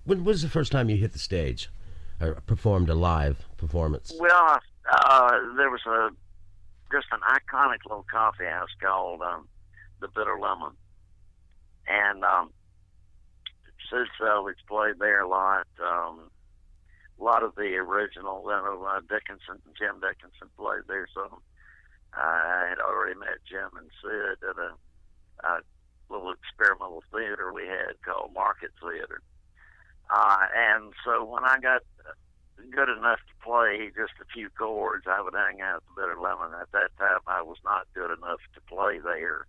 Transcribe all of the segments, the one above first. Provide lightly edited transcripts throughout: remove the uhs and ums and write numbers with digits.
When was the first time you hit the stage or performed a live performance? Well, there was just an iconic little coffee house called the Bitter Lemon, and Sid Selvage played there a lot. A lot of the original, Dickinson, Jim Dickinson played there. So I had already met Jim and Sid at a little experimental theater we had called Market Theater. And so when I got good enough to play just a few chords, I would hang out at the Bitter Lemon. At that time, I was not good enough to play there,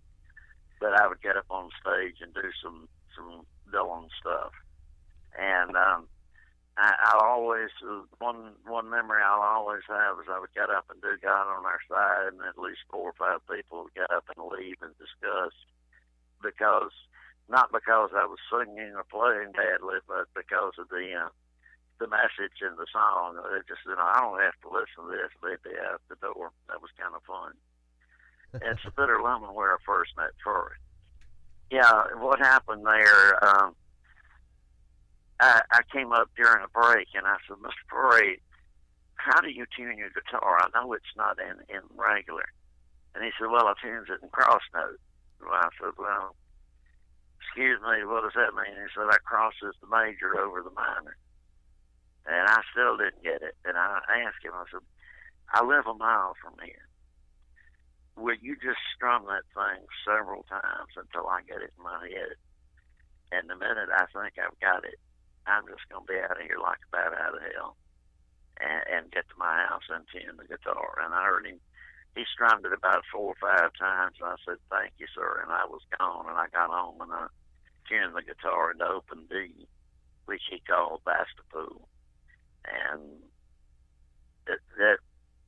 but I would get up on stage and do some Dylan stuff. And I always, one memory I'll always have is I would get up and do God on Our Side, and at least 4 or 5 people would get up and leave and discuss, not because I was singing or playing badly, but because of the message in the song. It just, I don't have to listen to this, they'd be out the door. That was kind of fun. It's the Bitter Lemon where I first met Furry. Yeah, what happened there, I came up during a break and I said, Mr. Furry, how do you tune your guitar? I know it's not in regular. And he said, well, I tunes it in cross note. Well, I said, well, excuse me, what does that mean? He said, that crosses the major over the minor. And I still didn't get it. And I asked him, I said, I live a mile from here. Will you just strum that thing several times until I get it in my head? And the minute I think I've got it, I'm just going to be out of here like a bat out of hell and get to my house and tune the guitar. And I heard him. He strummed it about 4 or 5 times. And I said, thank you, sir. And I was gone. And I got home and I tuned the guitar into open D, which he called Bastapoo. And that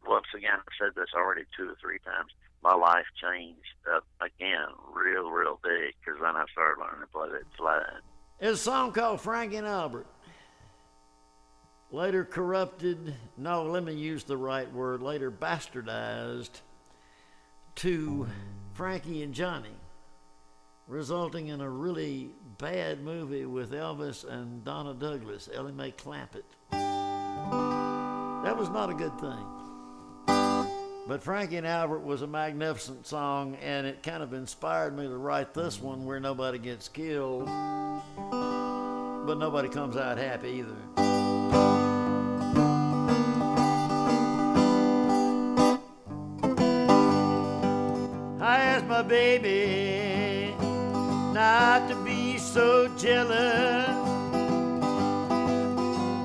once again, I've said this already 2 or 3 times, my life changed again real big, because then I started learning to play that slide. It's a song called Frankie and Albert. Later corrupted, no, let me use the right word, later bastardized to Frankie and Johnny, resulting in a really bad movie with Elvis and Donna Douglas, Ellie Mae Clampett. That was not a good thing. But Frankie and Albert was a magnificent song, and it kind of inspired me to write this one where nobody gets killed, but nobody comes out happy either. I asked my baby not to be so jealous.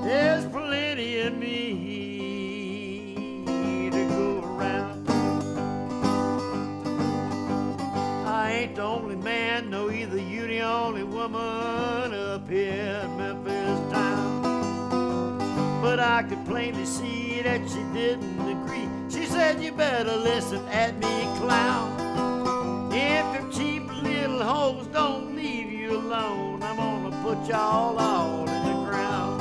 There's plenty of me to go around. I ain't the only man, no, either you the only woman up here in Memphis town. But I could plainly see that she didn't agree. She said, you better listen at me, clown. If them cheap little hoes don't leave you alone, I'm gonna put y'all all in the ground.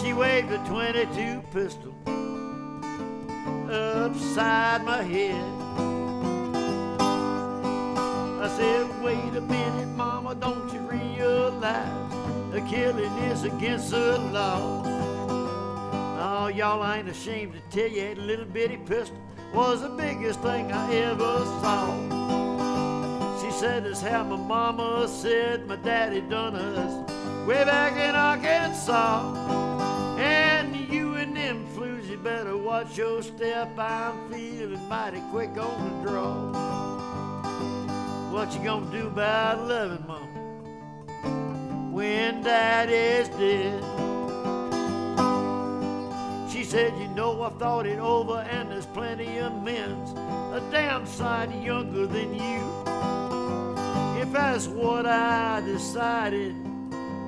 She waved a .22 pistol upside my head. I said, wait a minute, mama, don't you realize the killing is against the law? Oh, y'all ain't ashamed to tell you that little bitty pistol was the biggest thing I ever saw. She said, it's how my mama said my daddy done us way back in Arkansas. And you and them flues, you better watch your step. I'm feeling mighty quick on the draw. What you gonna do about loving mama when daddy's dead? She said, you know, I've thought it over, and there's plenty of men's a damn sight younger than you. If that's what I decided,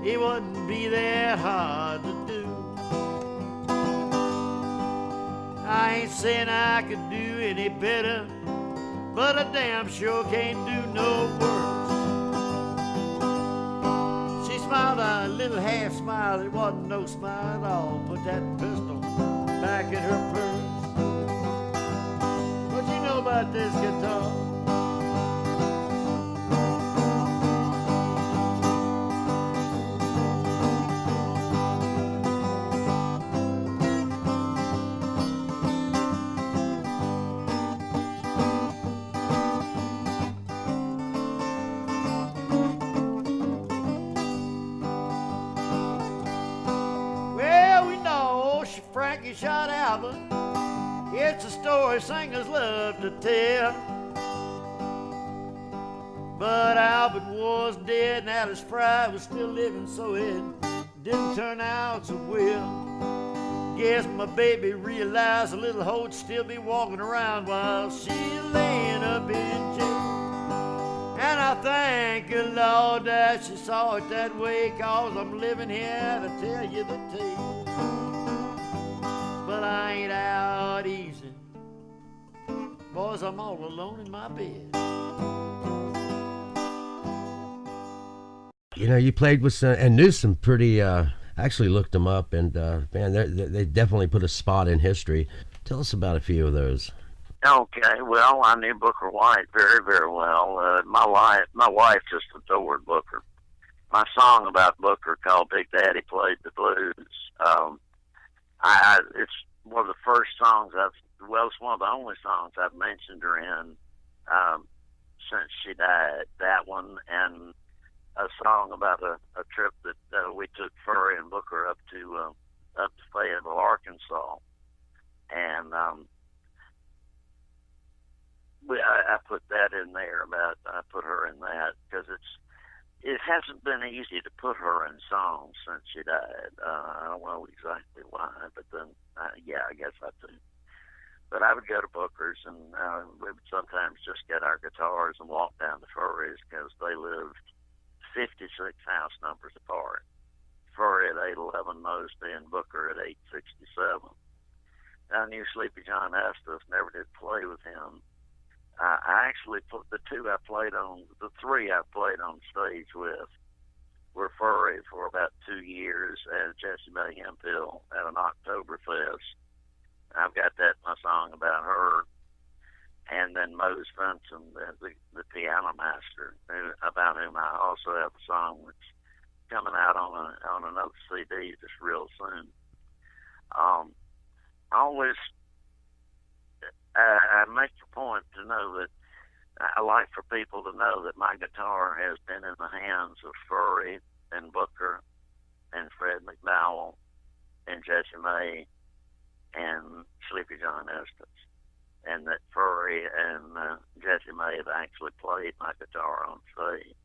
it wouldn't be that hard to do. I ain't saying I could do any better, but I damn sure can't do no worse. She smiled a little half smile, it wasn't no smile at all. Put that pistol back in her purse. What you know about this guitar? he shot Albert. It's a story singers love to tell. But Albert was dead and Alice Fry was still living, so it didn't turn out so well. Guess my baby realized the little hoe'd still be walking around while she's laying up in jail. And I thank you, Lord, that she saw it that way, 'cause I'm living here to tell you the tale. But I ain't out easy, boys, I'm all alone in my bed. You know, you played with some, and knew some pretty, actually looked them up, and man, they definitely put a spot in history. Tell us about a few of those. Okay, well, I knew Booker White very, very well. My wife just adored Booker. My song about Booker called Big Daddy Played the Blues. It's one of the first songs it's one of the only songs I've mentioned her in since she died. That one, and a song about a trip that we took Furry and Booker up to Fayetteville, Arkansas, and I put that in there. I put her in that because it hasn't been easy to put her in songs since she died. I don't know exactly why, but then yeah, I guess I do. But I would go to Booker's, and we would sometimes just get our guitars and walk down to Furry's because they lived 56 house numbers apart. Furry at 811 Mosby and Booker at 867. I knew Sleepy John Estes, never did play with him. I actually put the three I played on stage with were Furry for about 2 years and Jessie Mae Hemphill at an Oktoberfest. I've got that in my song about her. And then Mose Vinson, the piano master, about whom I also have a song that's coming out on another CD just real soon. I make a point to know that I like for people to know that my guitar has been in the hands of Furry and Booker and Fred McDowell and Jessie Mae and Sleepy John Estes, and that Furry and Jessie Mae have actually played my guitar on stage.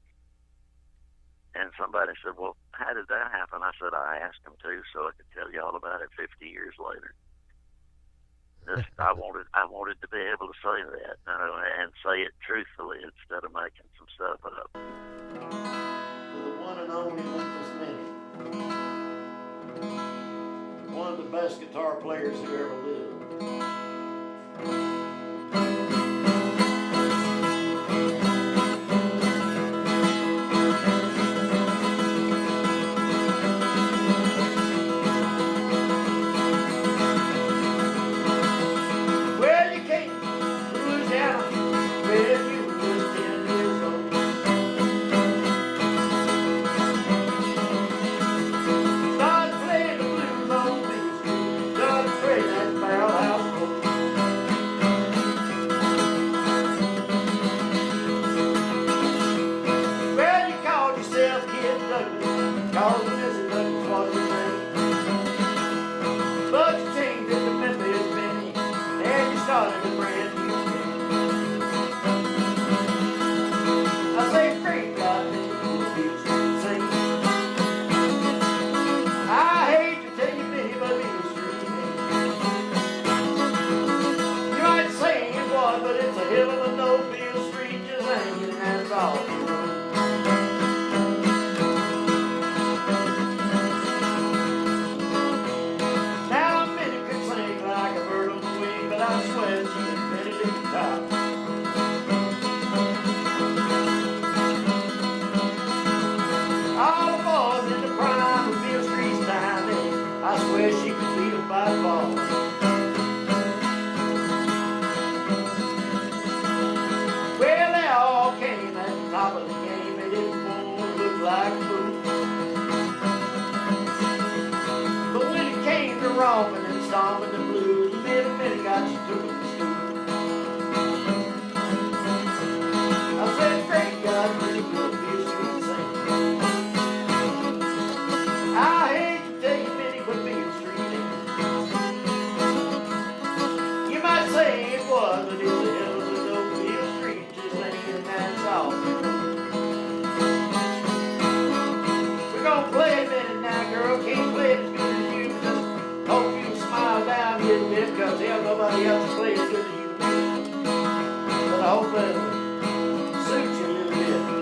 And somebody said, well, how did that happen? I said, I asked them to so I could tell you all about it 50 years later. I wanted to be able to say that and say it truthfully instead of making some stuff up. To the one and only Memphis Minnie, one of the best guitar players who ever lived. sweater suits you a little bit.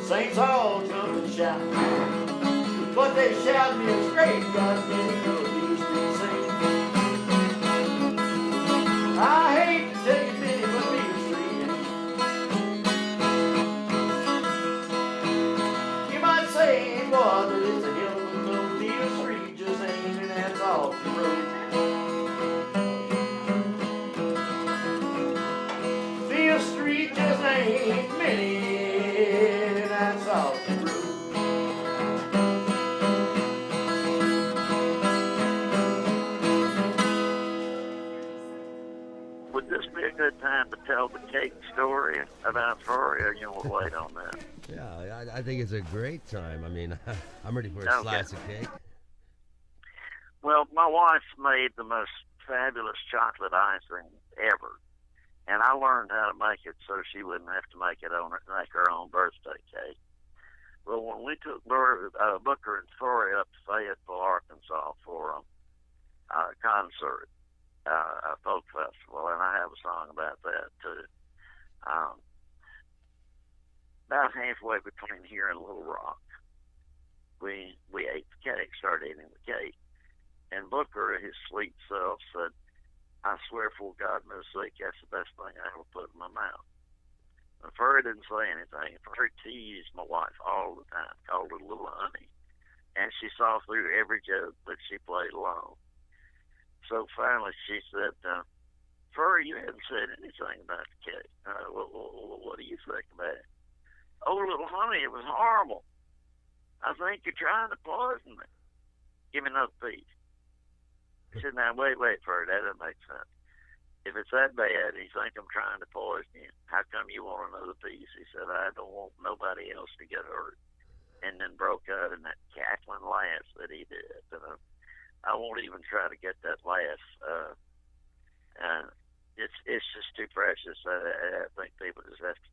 Saints all jump and shout, but they shout me a straight God many go these things sing. I hate to tell you many but Beaver Street. You might say, boy, that it's a hill with no Beaver Street just ain't, and that's all the road. Beaver Street just ain't many. Would this be a good time to tell the cake story about Furry, or you want to wait on that? Yeah, I think it's a great time. I mean, I'm ready for a slice of cake. Well, my wife made the most fabulous chocolate icing ever, and I learned how to make it so she wouldn't have to make her own birthday cake. Well, when we took Booker and Furry up to Fayetteville, Arkansas for a concert, a folk festival, and I have a song about that too. About halfway between here and Little Rock, we ate the cake, started eating the cake, and Booker, his sweet self, said, "I swear for God, Miss Zeke, that's the best thing I ever put in my mouth." And Furry didn't say anything. Furry teased my wife all the time, called her little honey, and she saw through every joke that she played along. So finally she said, "Furry, you haven't said anything about the cake. What do you think about it?" "Oh, little honey, it was horrible. I think you're trying to poison me. Give me another piece." I said, "Now, wait, Furry, that doesn't make sense. If it's that bad and you think I'm trying to poison you, how come you want another piece?" He said, "I don't want nobody else to get hurt." And then broke out in that cackling laugh that he did. I won't even try to get that laugh. It's just too precious. I think people just have to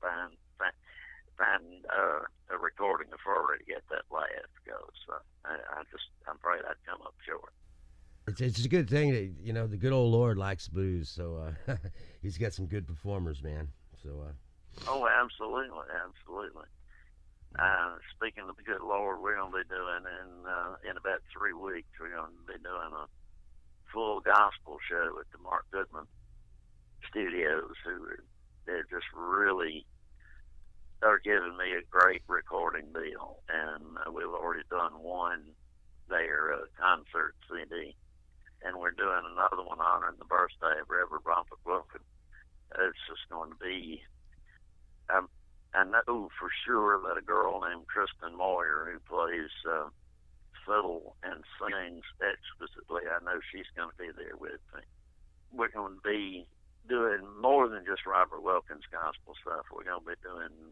find a recording of Furry to get that laugh go. So I'm afraid I'd come up short. It's a good thing that the good old Lord likes blues, so he's got some good performers, man. So. Oh, absolutely. Speaking of the good Lord, we're going to be doing in about 3 weeks. We're going to be doing a full gospel show at the Mark Goodman Studios, they're just really are giving me a great recording deal, and we've already done one there, a concert CD. And we're doing another one honoring the birthday of Reverend Robert Wilkin. It's just going to be, I know for sure that a girl named Kristen Moyer, who plays fiddle and sings exquisitely, I know she's going to be there with me. We're going to be doing more than just Robert Wilkins gospel stuff. We're going to be doing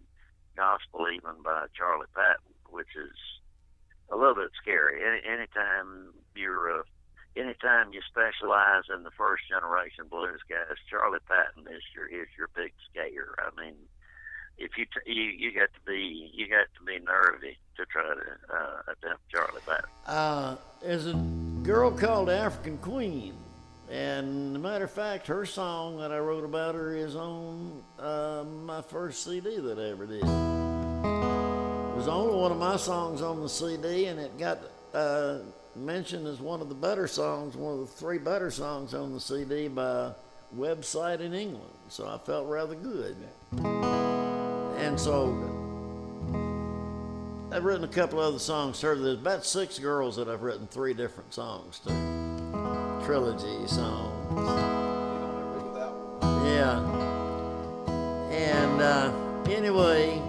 gospel even by Charlie Patton, which is a little bit scary. Anytime you specialize in the first generation blues guys, Charlie Patton is your big scare. I mean, if you got to be nervy to try to attempt Charlie Patton. There's a girl called African Queen, and as a matter of fact, her song that I wrote about her is on my first CD that I ever did. It was only one of my songs on the CD, and it got mentioned as one of the better songs, one of the 3 better songs on the CD by website in England, so I felt rather good. And so I've written a couple other songs to her. There's about 6 girls that I've written 3 different songs to. Trilogy songs. Yeah. And anyway,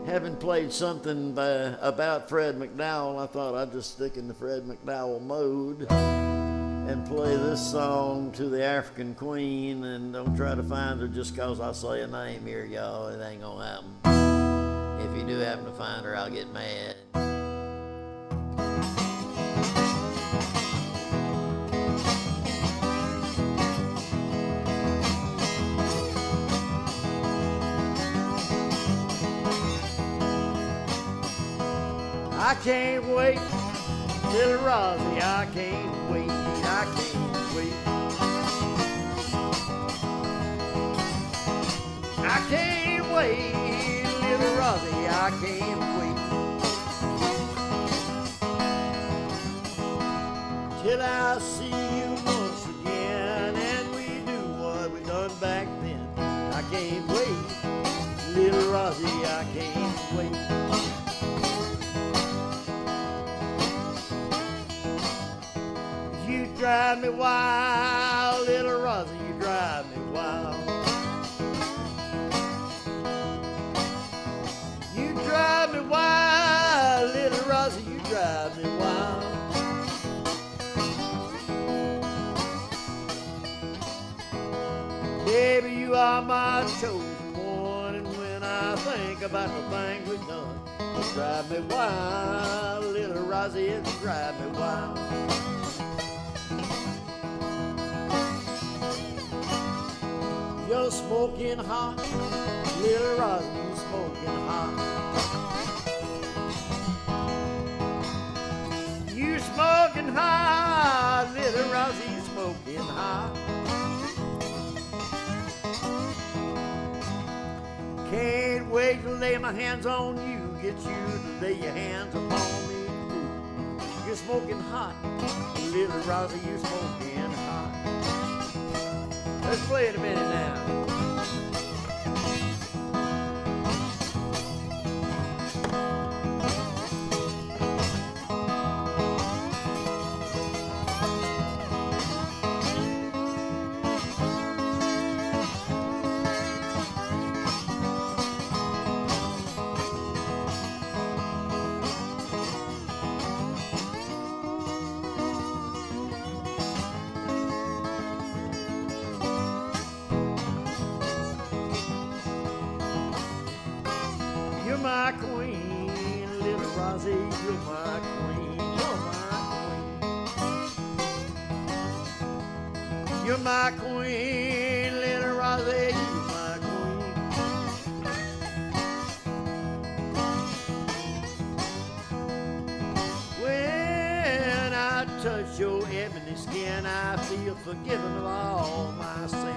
having played something about Fred McDowell, I thought I'd just stick in the Fred McDowell mode and play this song to the African Queen. And don't try to find her just cause I say a name here, y'all. It ain't gonna happen. If you do happen to find her, I'll get mad. I can't wait, little Rosie, I can't wait, I can't wait. I can't wait, little Rosie, I can't wait. Till I see you once again and we do what we done back then. I can't wait, little Rosie, I can't wait. You drive me wild, little Rosie, you drive me wild. You drive me wild, little Rosie, you drive me wild. Baby, you are my chosen one, and when I think about the things we've done, you drive me wild, little Rosie, you drive me wild. You're smoking hot, little Rosie, you're smoking hot. You smoking hot, little Rosie, you smoking hot. Can't wait to lay my hands on you, get you to lay your hands upon me too. You're smoking hot, little Rosie, you're smoking hot. Let's play it a minute now. You're my queen, little Rosie, you're my queen, you're my queen. You're my queen, little Rosie, you're my queen. When I touch your ebony skin, I feel forgiven of all my sin.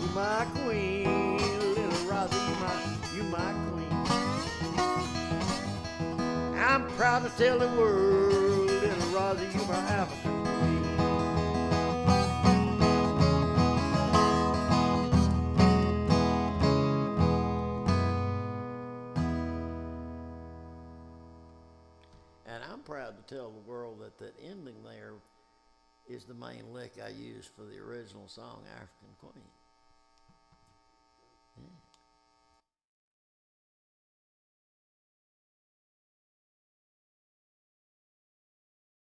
You're my queen, little Rosie, you're my queen. I'm proud to tell the world, little Rosie, you're my African queen. And I'm proud to tell the world that that ending there is the main lick I used for the original song, African Queen. Yeah.